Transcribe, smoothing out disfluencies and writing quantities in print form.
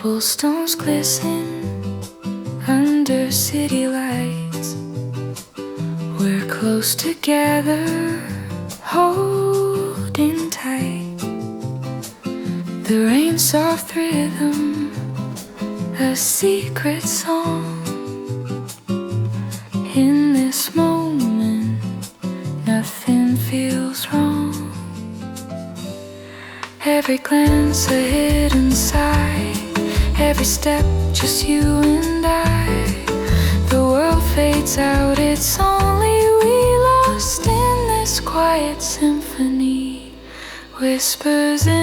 Cobblestones glisten under city lights. We're close together, holding tight. The rain's soft rhythm, a secret song. In this moment, nothing feels wrong. Every glance a hidden sigh, every step just you and I. The world fades out, it's only we lost in this quiet symphony. Whispers in